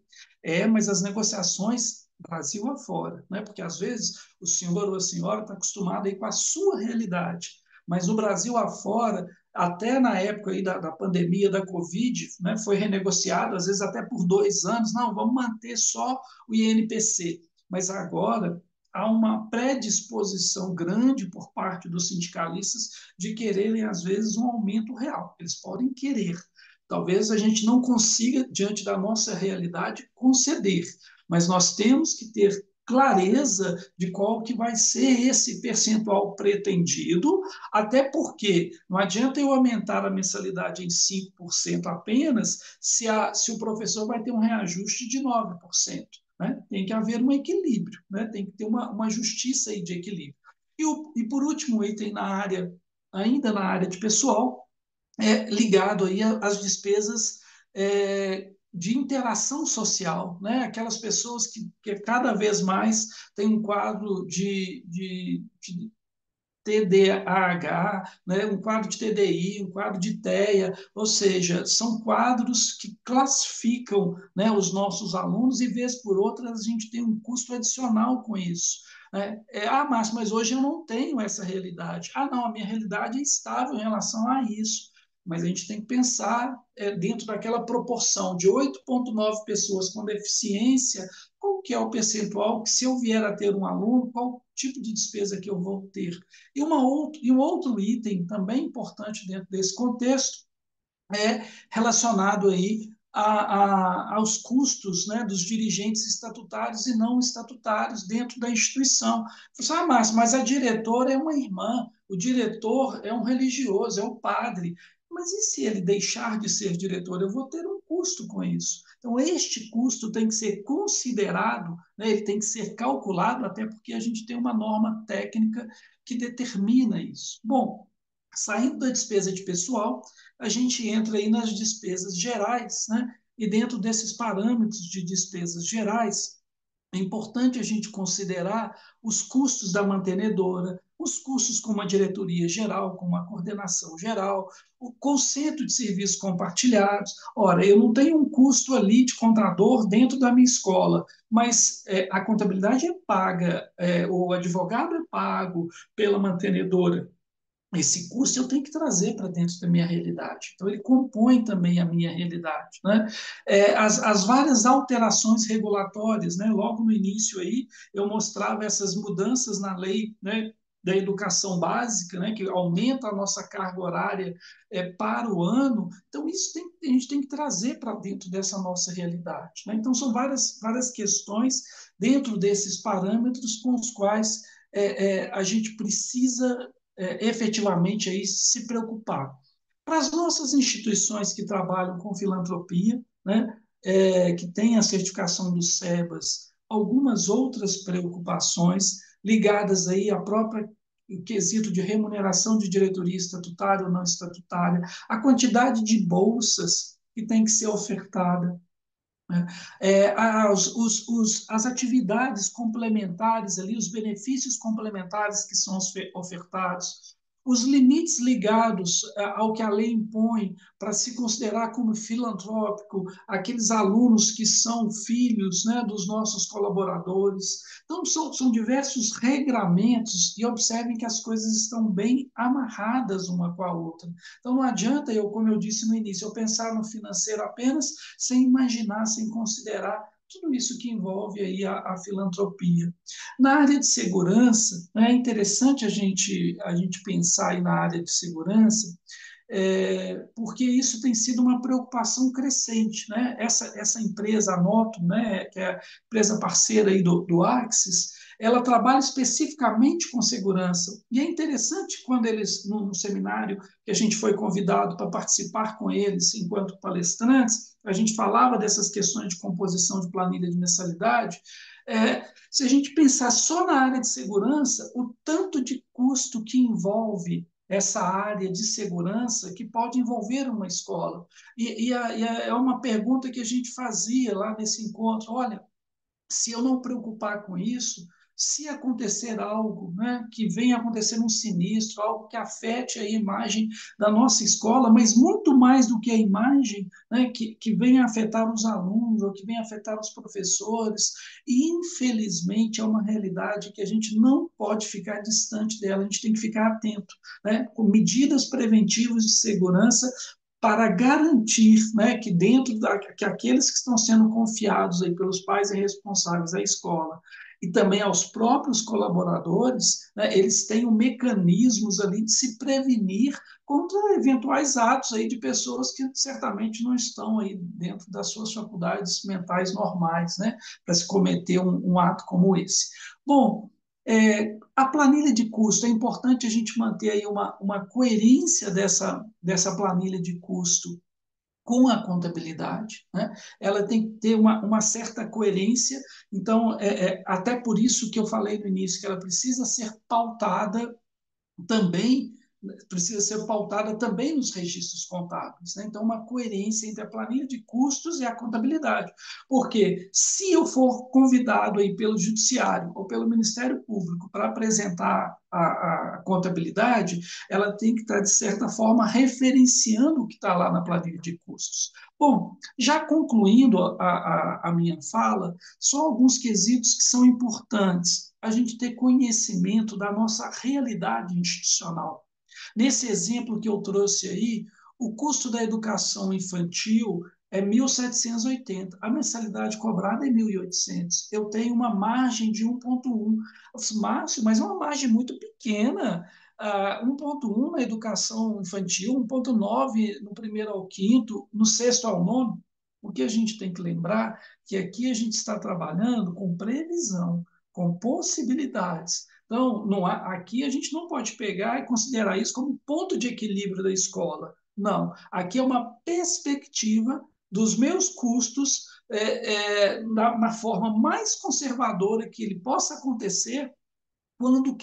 Mas as negociações Brasil afora, né? Porque às vezes o senhor ou a senhora está acostumado aí com a sua realidade, mas no Brasil afora até na época aí da pandemia da Covid, né, foi renegociado, às vezes até por 2 anos, não, vamos manter só o INPC. Mas agora há uma predisposição grande por parte dos sindicalistas de quererem, às vezes, um aumento real. Eles podem querer. Talvez a gente não consiga, diante da nossa realidade, conceder, mas nós temos que ter clareza de qual que vai ser esse percentual pretendido, até porque não adianta eu aumentar a mensalidade em 5% apenas se o professor vai ter um reajuste de 9%. Né? Tem que haver um equilíbrio, né? Tem que ter uma justiça aí de equilíbrio. E por último item ainda na área de pessoal, ligado aí às despesas de interação social, né? Aquelas pessoas que cada vez mais têm um quadro de TDAH, né, um quadro de TDI, um quadro de TEA, ou seja, são quadros que classificam, né, os nossos alunos e, vez por outra, a gente tem um custo adicional com isso. Né? Márcio, mas hoje eu não tenho essa realidade. Não, a minha realidade é estável em relação a isso. Mas a gente tem que pensar dentro daquela proporção de 8,9 pessoas com deficiência, qual que é o percentual que, se eu vier a ter um aluno, qual tipo de despesa que eu vou ter? E um outro item também importante dentro desse contexto é relacionado aí aos custos, né, dos dirigentes estatutários e não estatutários dentro da instituição. Você fala, Márcio, mas a diretora é uma irmã, o diretor é um religioso, é um padre. Mas e se ele deixar de ser diretor? Eu vou ter um custo com isso. Então, este custo tem que ser considerado, né, ele tem que ser calculado, até porque a gente tem uma norma técnica que determina isso. Bom, saindo da despesa de pessoal, a gente entra aí nas despesas gerais, né? e dentro desses parâmetros de despesas gerais, é importante a gente considerar os custos da mantenedora, os custos com uma diretoria geral, com uma coordenação geral, o conceito de serviços compartilhados. Ora, eu não tenho um custo ali de contador dentro da minha escola, mas a contabilidade é paga, o advogado é pago pela mantenedora. Esse custo eu tenho que trazer para dentro da minha realidade. Então, ele compõe também a minha realidade. Né? As várias alterações regulatórias, né? Logo no início aí, eu mostrava essas mudanças na lei, né? Da educação básica, né, que aumenta a nossa carga horária para o ano. Então, a gente tem que trazer para dentro dessa nossa realidade. Né? Então, são várias questões dentro desses parâmetros com os quais a gente precisa efetivamente aí se preocupar. Para as nossas instituições que trabalham com filantropia, né, que têm a certificação do SEBAS, algumas outras preocupações ligadas aí à própria o quesito de remuneração de diretoria estatutária ou não estatutária, a quantidade de bolsas que tem que ser ofertada, né? As atividades complementares ali, os benefícios complementares que são ofertados, os limites ligados ao que a lei impõe para se considerar como filantrópico aqueles alunos que são filhos, né, dos nossos colaboradores. Então, são diversos regramentos e observem que as coisas estão bem amarradas uma com a outra. Então, não adianta eu, como eu disse no início, eu pensar no financeiro apenas sem imaginar, sem considerar tudo isso que envolve aí a filantropia. Na área de segurança, né, é interessante a gente pensar aí na área de segurança, porque isso tem sido uma preocupação crescente. Né? Essa empresa, a Noto, né, que é a empresa parceira aí do Axis, ela trabalha especificamente com segurança. E é interessante quando eles, no seminário que a gente foi convidado para participar com eles enquanto palestrantes, a gente falava dessas questões de composição de planilha de mensalidade. Se a gente pensar só na área de segurança, o tanto de custo que envolve essa área de segurança que pode envolver uma escola. É uma pergunta que a gente fazia lá nesse encontro: olha, se eu não preocupar com isso, se acontecer algo, né, que venha acontecer um sinistro, algo que afete a imagem da nossa escola, mas muito mais do que a imagem, né, que venha afetar os alunos ou que venha afetar os professores, e infelizmente é uma realidade que a gente não pode ficar distante dela, a gente tem que ficar atento, né, com medidas preventivas de segurança para garantir, né, que que aqueles que estão sendo confiados aí pelos pais e responsáveis à escola e também aos próprios colaboradores, né, eles tenham mecanismos ali de se prevenir contra eventuais atos aí de pessoas que certamente não estão aí dentro das suas faculdades mentais normais, né, para se cometer um ato como esse. Bom, a planilha de custo, é importante a gente manter aí uma coerência dessa planilha de custo com a contabilidade, né? Ela tem que ter uma certa coerência, então, até por isso que eu falei no início, que ela precisa ser pautada também nos registros contábeis. Né? Então, uma coerência entre a planilha de custos e a contabilidade. Porque se eu for convidado aí pelo Judiciário ou pelo Ministério Público para apresentar a contabilidade, ela tem que estar, de certa forma, referenciando o que está lá na planilha de custos. Bom, já concluindo a minha fala, só alguns quesitos que são importantes. A gente ter conhecimento da nossa realidade institucional. Nesse exemplo que eu trouxe aí, o custo da educação infantil é 1.780, a mensalidade cobrada é 1.800. Eu tenho uma margem de 1,1. Márcio, mas é uma margem muito pequena. 1,1 na educação infantil, 1,9 no primeiro ao quinto, no sexto ao nono. O que a gente tem que lembrar que aqui a gente está trabalhando com previsão, com possibilidades. Então, aqui a gente não pode pegar e considerar isso como ponto de equilíbrio da escola. Não, aqui é uma perspectiva dos meus custos na forma mais conservadora que ele possa acontecer, quanto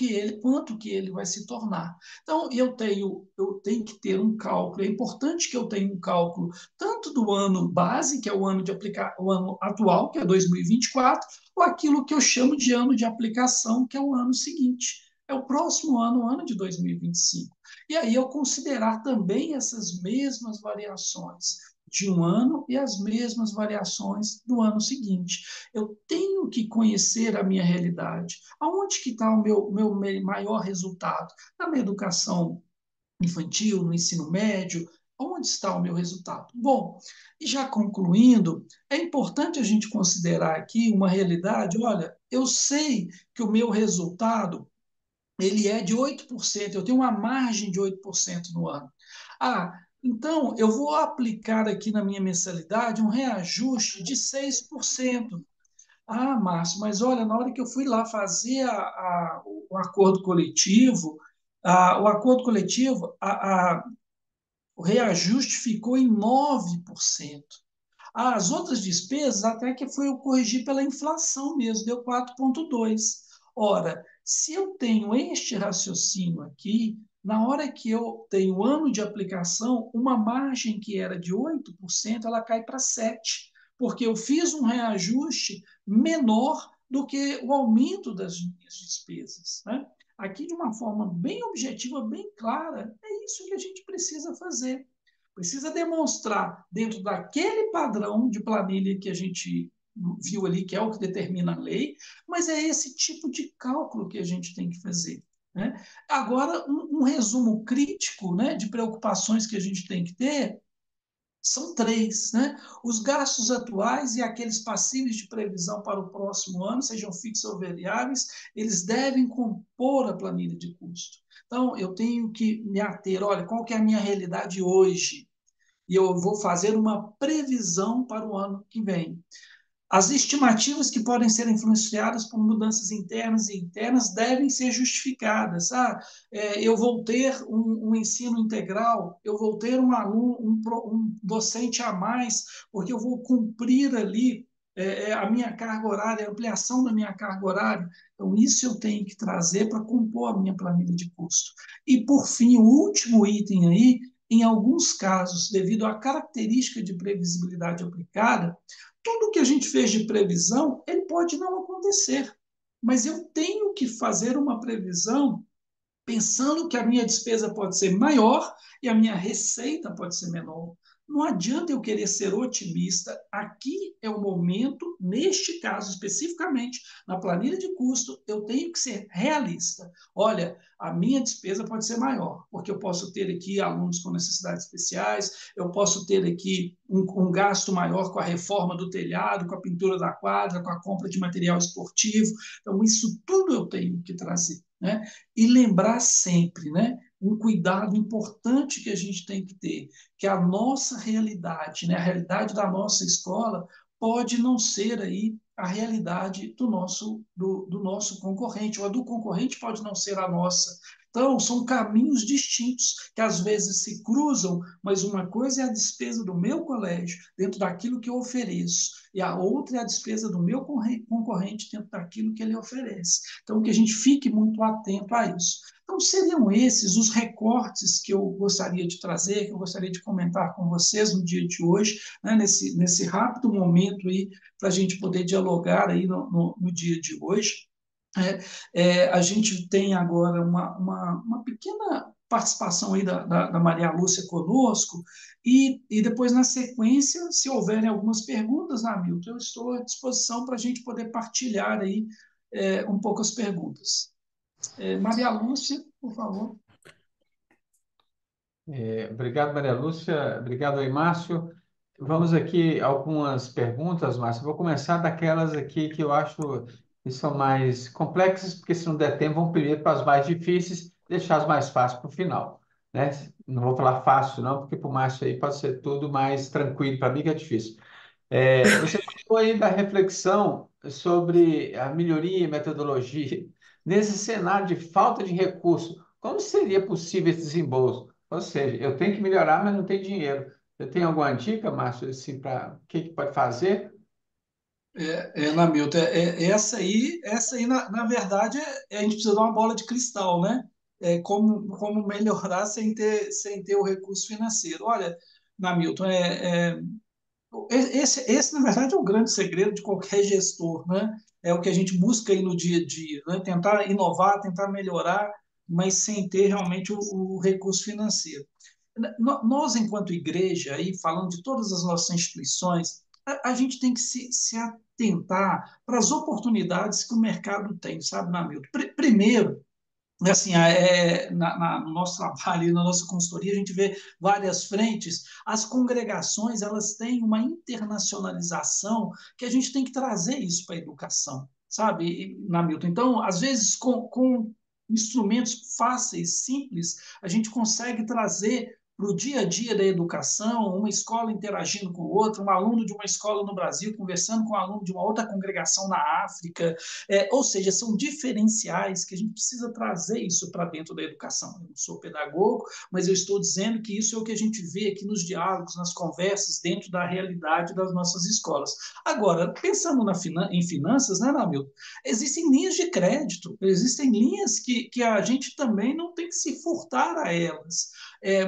que ele vai se tornar. Então, eu tenho que ter um cálculo. É importante que eu tenha um cálculo tanto do ano base, que é o ano de aplicar, o ano atual, que é 2024, ou aquilo que eu chamo de ano de aplicação, que é o ano seguinte. É o próximo ano, o ano de 2025. E aí eu considerar também essas mesmas variações de um ano e as mesmas variações do ano seguinte. Eu tenho que conhecer a minha realidade. Aonde que está o meu maior resultado? Na minha educação infantil, no ensino médio? Onde está o meu resultado? Bom, e já concluindo, é importante a gente considerar aqui uma realidade. Olha, eu sei que o meu resultado ele é de 8%. Eu tenho uma margem de 8% no ano. Ah, então eu vou aplicar aqui na minha mensalidade um reajuste de 6%. Ah, Márcio, mas olha, na hora que eu fui lá fazer o acordo coletivo, o acordo coletivo, o reajuste ficou em 9%. As outras despesas, até que foi eu corrigir pela inflação mesmo, deu 4,2%. Ora, se eu tenho este raciocínio aqui, na hora que eu tenho o ano de aplicação, uma margem que era de 8%, ela cai para 7%, porque eu fiz um reajuste menor do que o aumento das minhas despesas. Né? Aqui, de uma forma bem objetiva, bem clara, é isso que a gente precisa fazer. Precisa demonstrar dentro daquele padrão de planilha que a gente viu ali, que é o que determina a lei, mas é esse tipo de cálculo que a gente tem que fazer. Né? Agora, um resumo crítico, né, de preocupações que a gente tem que ter são três. Né? Os gastos atuais e aqueles passíveis de previsão para o próximo ano, sejam fixos ou variáveis, eles devem compor a planilha de custo. Então, eu tenho que me ater, olha, qual que é a minha realidade hoje? E eu vou fazer uma previsão para o ano que vem. As estimativas que podem ser influenciadas por mudanças internas e internas devem ser justificadas. Eu vou ter um ensino integral, eu vou ter um aluno, um docente a mais, porque eu vou cumprir ali a minha carga horária, a ampliação da minha carga horária. Então, isso eu tenho que trazer para compor a minha planilha de custo. E, por fim, o último item aí, em alguns casos, devido à característica de previsibilidade aplicada, tudo que a gente fez de previsão, ele pode não acontecer. Mas eu tenho que fazer uma previsão pensando que a minha despesa pode ser maior e a minha receita pode ser menor. Não adianta eu querer ser otimista. Aqui é o momento, neste caso especificamente, na planilha de custo, eu tenho que ser realista. Olha, a minha despesa pode ser maior, porque eu posso ter aqui alunos com necessidades especiais, eu posso ter aqui um gasto maior com a reforma do telhado, com a pintura da quadra, com a compra de material esportivo. Então, isso tudo eu tenho que trazer. Né? E lembrar sempre, né, um cuidado importante que a gente tem que ter, que a nossa realidade, né, a realidade da nossa escola pode não ser aí a realidade do nosso concorrente, ou a do concorrente pode não ser a nossa. Então, são caminhos distintos que às vezes se cruzam, mas uma coisa é a despesa do meu colégio dentro daquilo que eu ofereço, e a outra é a despesa do meu concorrente dentro daquilo que ele oferece. Então, que a gente fique muito atento a isso. Então, seriam esses os recortes que eu gostaria de trazer, que eu gostaria de comentar com vocês no dia de hoje, né, nesse rápido momento aí, para a gente poder dialogar aí no dia de hoje. A gente tem agora uma pequena participação aí da Maria Lúcia conosco, e depois, na sequência, se houverem algumas perguntas, Hamilton, eu estou à disposição para a gente poder partilhar aí um pouco as perguntas. Maria Lúcia, por favor. Obrigado, Maria Lúcia. Obrigado aí, Márcio. Vamos aqui algumas perguntas, Márcio. Vou começar daquelas aqui que eu acho que são mais complexas, porque se não der tempo, vamos primeiro para as mais difíceis, deixar as mais fáceis para o final, né? Não vou falar fácil, não, porque para o Márcio aí pode ser tudo mais tranquilo, para mim que é difícil. Você falou aí da reflexão sobre a melhoria e metodologia. Nesse cenário de falta de recurso, como seria possível esse desembolso? Ou seja, eu tenho que melhorar, mas não tenho dinheiro. Você tem alguma dica, Márcio, assim, para o que pode fazer? Milton, essa aí na verdade, a gente precisa dar uma bola de cristal, né? Como melhorar sem ter o recurso financeiro. Olha, na Milton, esse, na verdade, é o grande segredo de qualquer gestor, né? É o que a gente busca aí no dia a dia, né? Tentar inovar, tentar melhorar, mas sem ter realmente o recurso financeiro. Nós, enquanto igreja, aí, falando de todas as nossas instituições, a gente tem que se atentar para as oportunidades que o mercado tem, sabe, Namilton? Primeiro, assim, no nosso trabalho, na nossa consultoria, a gente vê várias frentes. As congregações, elas têm uma internacionalização que a gente tem que trazer isso para a educação, sabe, Namilton? Então, às vezes, com instrumentos fáceis, simples, a gente consegue trazer para o dia a dia da educação, uma escola interagindo com outra, um aluno de uma escola no Brasil conversando com um aluno de uma outra congregação na África, ou seja, são diferenciais que a gente precisa trazer isso para dentro da educação. Eu não sou pedagogo, mas eu estou dizendo que isso é o que a gente vê aqui nos diálogos, nas conversas, dentro da realidade das nossas escolas. Agora, pensando em finanças, né, Namilton? Existem linhas de crédito, existem linhas que a gente também não tem que se furtar a elas.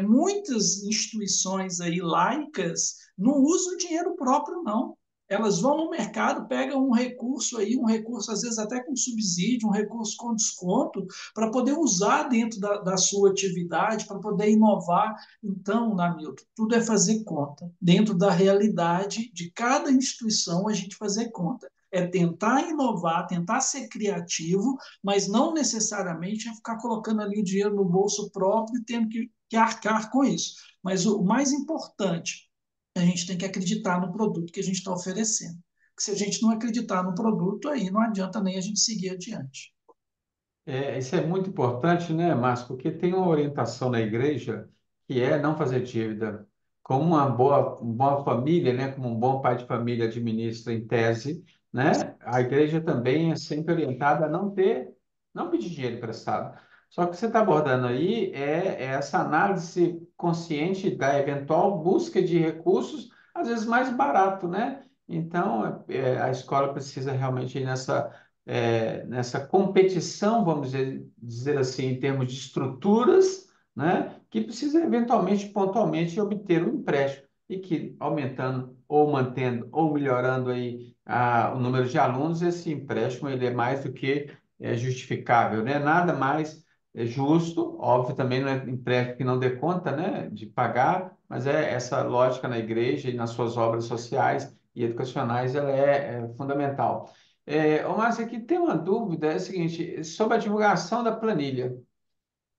Muitas instituições aí laicas não usam dinheiro próprio, não. Elas vão no mercado, pegam um recurso aí, um recurso às vezes até com subsídio, um recurso com desconto, para poder usar dentro da sua atividade, para poder inovar. Então, Namilton, tudo é fazer conta. Dentro da realidade de cada instituição, a gente fazer conta. É tentar inovar, tentar ser criativo, mas não necessariamente é ficar colocando ali o dinheiro no bolso próprio e tendo que arcar com isso. Mas o mais importante, a gente tem que acreditar no produto que a gente está oferecendo. Porque se a gente não acreditar no produto, aí não adianta nem a gente seguir adiante. Isso é muito importante, né, Márcio? Porque tem uma orientação na igreja que é não fazer dívida. Como uma boa família, né, como um bom pai de família administra em tese, né, a igreja também é sempre orientada a não pedir dinheiro emprestado. Só que o que você está abordando aí é essa análise consciente da eventual busca de recursos, às vezes mais barato, né? Então, a escola precisa realmente ir nessa competição, vamos dizer assim, em termos de estruturas, né, que precisa eventualmente, pontualmente, obter um empréstimo e que aumentando ou mantendo ou melhorando aí o número de alunos, esse empréstimo ele é mais do que justificável, né? Nada mais justo, óbvio, também não é empréstimo que não dê conta, né, de pagar, mas essa lógica na igreja e nas suas obras sociais e educacionais, ela é fundamental. Ô, Márcio, aqui tem uma dúvida, é o seguinte, sobre a divulgação da planilha.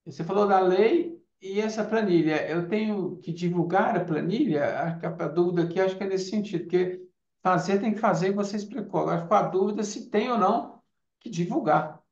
Você falou da lei e essa planilha, eu tenho que divulgar a planilha? A dúvida aqui acho que é nesse sentido, porque fazer tem que fazer, e você explicou. Agora ficou a dúvida se tem ou não que divulgar.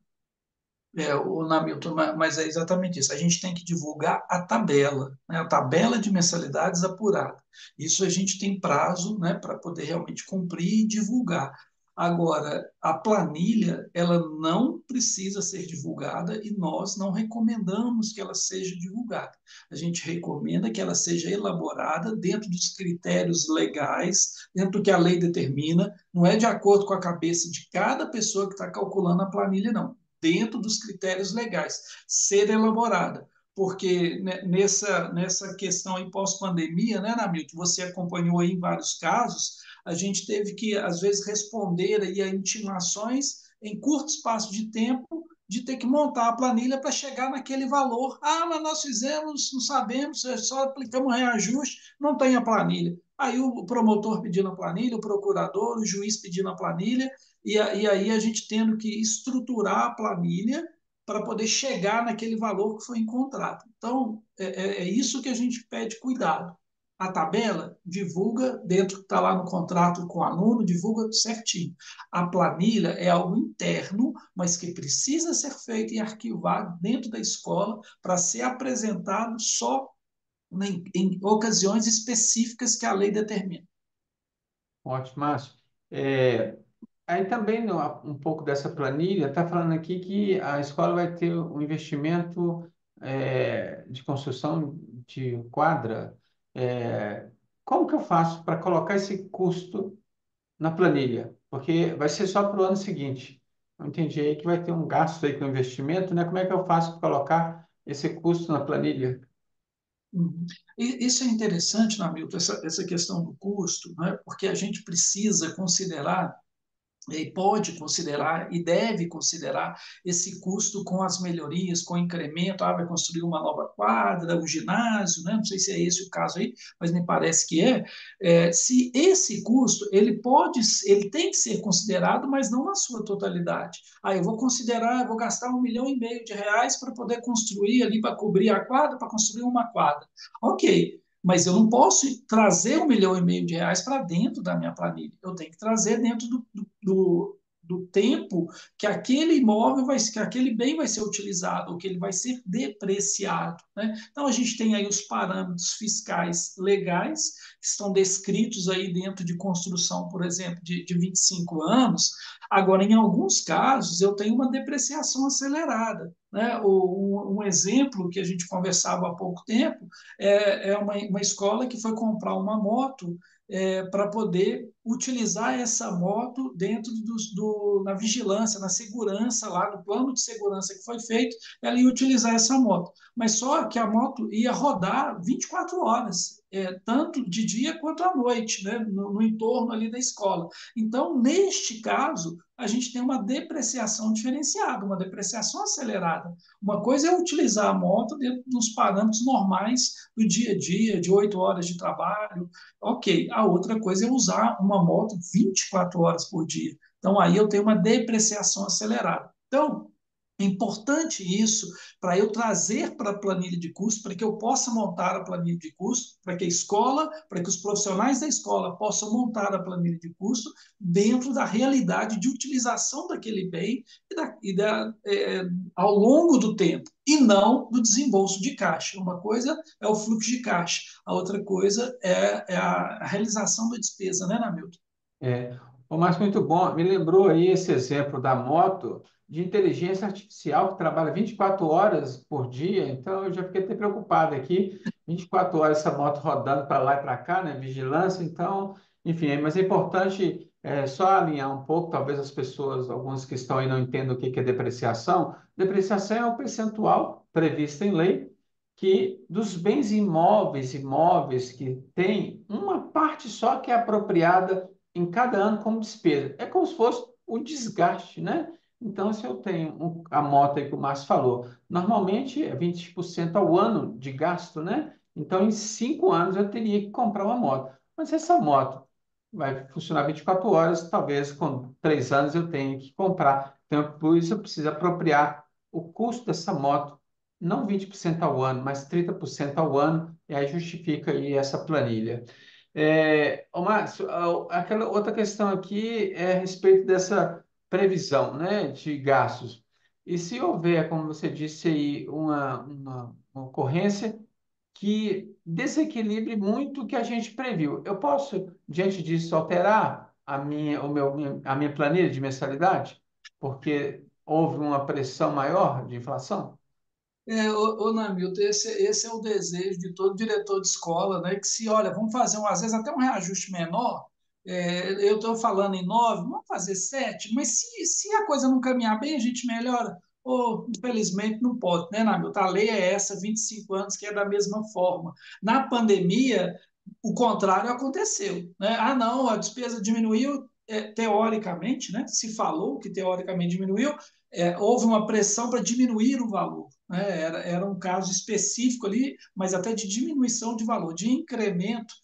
O Namilton, mas é exatamente isso. A gente tem que divulgar a tabela, né? A tabela de mensalidades apurada. Isso a gente tem prazo, né, para poder realmente cumprir e divulgar. Agora, a planilha, ela não precisa ser divulgada e nós não recomendamos que ela seja divulgada. A gente recomenda que ela seja elaborada dentro dos critérios legais, dentro do que a lei determina, não é de acordo com a cabeça de cada pessoa que está calculando a planilha, não, dentro dos critérios legais, ser elaborada. Porque nessa questão aí pós-pandemia, né, Namil, que você acompanhou aí em vários casos, a gente teve que, às vezes, responder aí a intimações em curto espaço de tempo de ter que montar a planilha para chegar naquele valor. Ah, mas nós fizemos, não sabemos, só aplicamos reajuste, não tem a planilha. Aí o promotor pedindo a planilha, o procurador, o juiz pedindo a planilha, e aí a gente tendo que estruturar a planilha para poder chegar naquele valor que foi encontrado. Então, é isso que a gente pede cuidado. A tabela divulga dentro que está lá no contrato com o aluno, divulga certinho. A planilha é algo interno, mas que precisa ser feito e arquivado dentro da escola para ser apresentado só em ocasiões específicas que a lei determina. Ótimo, Márcio. Aí também um pouco dessa planilha, está falando aqui que a escola vai ter um investimento de construção de quadra. É, como que eu faço para colocar esse custo na planilha, porque vai ser só para o ano seguinte. Eu entendi aí que vai ter um gasto aí com investimento, né? Como é que eu faço para colocar esse custo na planilha? Uhum. Isso é interessante, Namilton, essa questão do custo, né? Porque a gente precisa considerar e pode considerar e deve considerar esse custo com as melhorias, com o incremento, vai construir uma nova quadra, um ginásio, né? Não sei se é esse o caso aí, mas me parece que se esse custo, ele tem que ser considerado, mas não na sua totalidade. Eu vou considerar, eu vou gastar 1,5 milhão de reais para poder construir ali, para cobrir a quadra, para construir uma quadra. Ok, mas eu não posso trazer 1,5 milhão de reais para dentro da minha planilha. Eu tenho que trazer dentro do tempo que aquele imóvel que aquele bem vai ser utilizado, ou que ele vai ser depreciado. Né? Então a gente tem aí os parâmetros fiscais legais, que estão descritos aí dentro de construção, por exemplo, de 25 anos. Agora, em alguns casos, eu tenho uma depreciação acelerada. Né? Um exemplo que a gente conversava há pouco tempo é uma escola que foi comprar uma moto para poder utilizar essa moto dentro na vigilância, na segurança, lá no plano de segurança que foi feito, ela ia utilizar essa moto. Mas só que a moto ia rodar 24 horas, tanto de dia quanto à noite, né, no entorno ali da escola. Então, neste caso, a gente tem uma depreciação diferenciada, uma depreciação acelerada. Uma coisa é utilizar a moto dentro dos parâmetros normais do dia a dia, de 8 horas de trabalho, ok. A outra coisa é usar uma moto 24 horas por dia. Então, aí eu tenho uma depreciação acelerada. Então, é importante isso para eu trazer para a planilha de custo, para que eu possa montar a planilha de custo, para que a escola, para que os profissionais da escola possam montar a planilha de custo dentro da realidade de utilização daquele bem ao longo do tempo, e não do desembolso de caixa. Uma coisa é o fluxo de caixa, a outra coisa é a realização da despesa, né, Namilton? É, o Márcio, muito bom. Me lembrou aí esse exemplo da moto de inteligência artificial que trabalha 24 horas por dia. Então, eu já fiquei até preocupado aqui. 24 horas essa moto rodando para lá e para cá, né? Vigilância. Então, enfim, mas é importante só alinhar um pouco. Talvez as pessoas, algumas que estão aí não entendam o que que é depreciação. Depreciação é o percentual previsto em lei que dos bens imóveis que tem uma parte só que é apropriada em cada ano como despesa. É como se fosse o desgaste, né? Então, se eu tenho a moto aí que o Márcio falou, normalmente é 20% ao ano de gasto, né? Então, em 5 anos eu teria que comprar uma moto. Mas essa moto vai funcionar 24 horas, talvez com 3 anos eu tenha que comprar. Então, por isso eu preciso apropriar o custo dessa moto, não 20% ao ano, mas 30% ao ano, e aí justifica aí essa planilha. Ô Márcio, aquela outra questão aqui é a respeito dessa previsão, né, de gastos. E se houver, como você disse aí, uma ocorrência que desequilibre muito o que a gente previu, eu posso, diante disso, alterar a minha planilha de mensalidade? Porque houve uma pressão maior de inflação? Namilton, esse é o desejo de todo diretor de escola, né? Que se, olha, vamos fazer, às vezes, até um reajuste menor, eu estou falando em 9, vamos fazer 7, mas se a coisa não caminhar bem, a gente melhora. Ou, infelizmente, não pode, né, Namilton? A lei é essa, 25 anos, que é da mesma forma. Na pandemia, o contrário aconteceu, né? Não, a despesa diminuiu, teoricamente, né? Se falou que teoricamente diminuiu, houve uma pressão para diminuir o valor. Né? Era um caso específico ali, mas até de diminuição de valor, de incremento.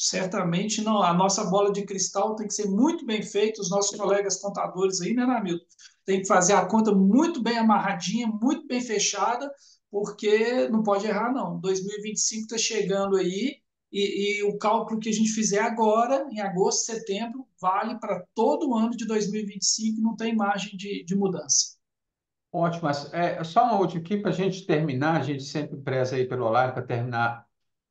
Certamente não. A nossa bola de cristal tem que ser muito bem feita, os nossos colegas contadores aí, né, Namilton? Tem que fazer a conta muito bem amarradinha, muito bem fechada, porque não pode errar, não. 2025 está chegando aí, e o cálculo que a gente fizer agora, em agosto, setembro, vale para todo o ano de 2025, não tem margem de mudança. Ótimo, mas só uma última aqui para a gente terminar, a gente sempre preza aí pelo horário para terminar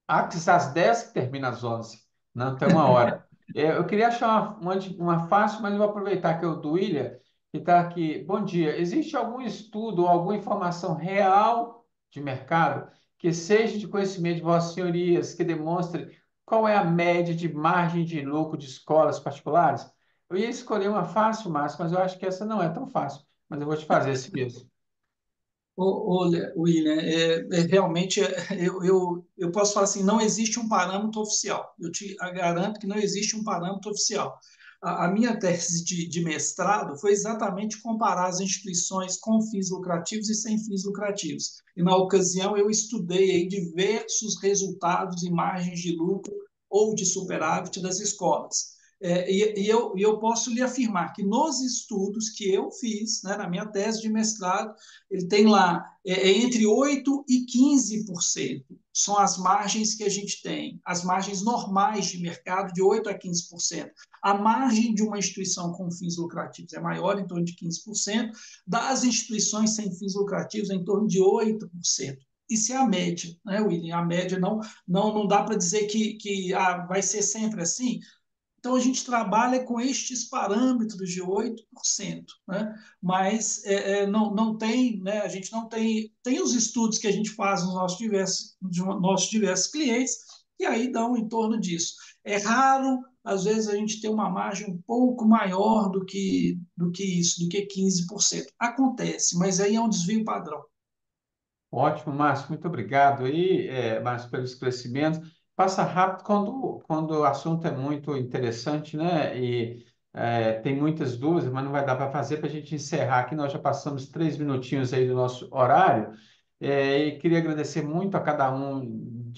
antes às 10 que termina às 11, não tem uma hora. Eu queria achar uma fácil, mas eu vou aproveitar que é o do William, que está aqui. Bom dia. Existe algum estudo ou alguma informação real de mercado que seja de conhecimento de vossas senhorias, que demonstre qual é a média de margem de lucro de escolas particulares? Eu ia escolher uma fácil, Márcio, mas eu acho que essa não é tão fácil. Mas eu vou te fazer esse mesmo. William, realmente eu posso falar assim, não existe um parâmetro oficial. Eu te garanto que não existe um parâmetro oficial. A minha tese de mestrado foi exatamente comparar as instituições com fins lucrativos e sem fins lucrativos. E na ocasião eu estudei aí diversos resultados e margens de lucro ou de superávit das escolas. E eu posso lhe afirmar que nos estudos que eu fiz, né, na minha tese de mestrado, ele tem lá entre 8% e 15%. São as margens que a gente tem, as margens normais de mercado de 8% a 15%. A margem de uma instituição com fins lucrativos é maior, em torno de 15%, das instituições sem fins lucrativos é em torno de 8%. Isso é a média, né, William? A média não dá para dizer que vai ser sempre assim. Então, a gente trabalha com estes parâmetros de 8%, né? Mas não tem, né? A gente não tem, tem os estudos que a gente faz nos nossos diversos clientes, e aí dão em torno disso. É raro, às vezes, a gente ter uma margem um pouco maior do que isso, do que 15%. Acontece, mas aí é um desvio padrão. Ótimo, Márcio, muito obrigado aí, Márcio, pelo esclarecimento. Passa rápido quando o assunto é muito interessante, né? E tem muitas dúvidas, mas não vai dar para fazer para a gente encerrar aqui. Nós já passamos 3 minutinhos aí do nosso horário. E queria agradecer muito a cada um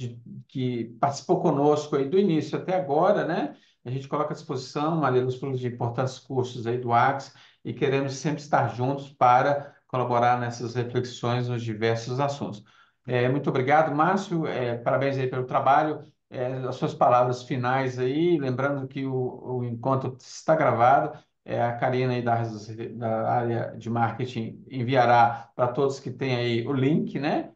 que participou conosco aí do início até agora, né? A gente coloca à disposição, Maria, nos de importantes cursos aí do Axis e queremos sempre estar juntos para colaborar nessas reflexões nos diversos assuntos. Muito obrigado, Márcio. Parabéns aí pelo trabalho. As suas palavras finais aí, lembrando que o encontro está gravado. A Karina aí da área de marketing enviará para todos que têm aí o link, né?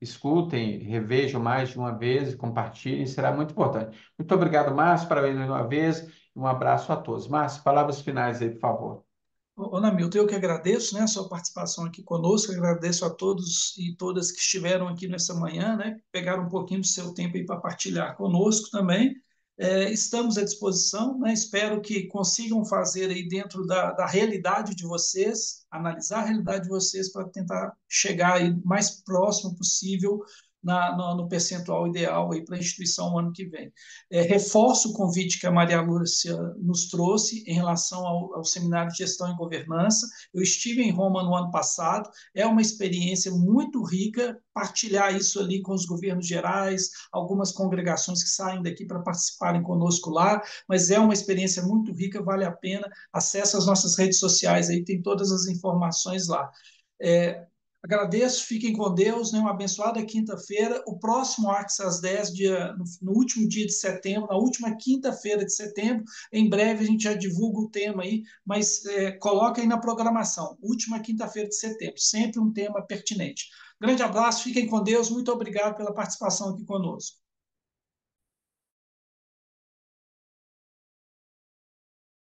Escutem, revejam mais de uma vez, compartilhem, será muito importante. Muito obrigado, Márcio. Parabéns mais uma vez. Um abraço a todos. Márcio, palavras finais aí, por favor. Ô, Namilton, eu que agradeço, né, a sua participação aqui conosco, agradeço a todos e todas que estiveram aqui nessa manhã, né, que pegaram um pouquinho do seu tempo aí para partilhar conosco também. Estamos à disposição, né, espero que consigam fazer aí dentro da realidade de vocês, analisar a realidade de vocês para tentar chegar aí mais próximo possível no percentual ideal aí para a instituição no ano que vem. Reforço o convite que a Maria Lúcia nos trouxe em relação ao Seminário de Gestão e Governança. Eu estive em Roma no ano passado, é uma experiência muito rica partilhar isso ali com os governos gerais, algumas congregações que saem daqui para participarem conosco lá, mas é uma experiência muito rica, vale a pena. Acesse as nossas redes sociais aí, tem todas as informações lá. Agradeço, fiquem com Deus, né? Uma abençoada quinta-feira. O próximo Artes às 10, no último dia de setembro, na última quinta-feira de setembro. Em breve a gente já divulga o tema aí, mas coloca aí na programação. Última quinta-feira de setembro, sempre um tema pertinente. Grande abraço, fiquem com Deus, muito obrigado pela participação aqui conosco.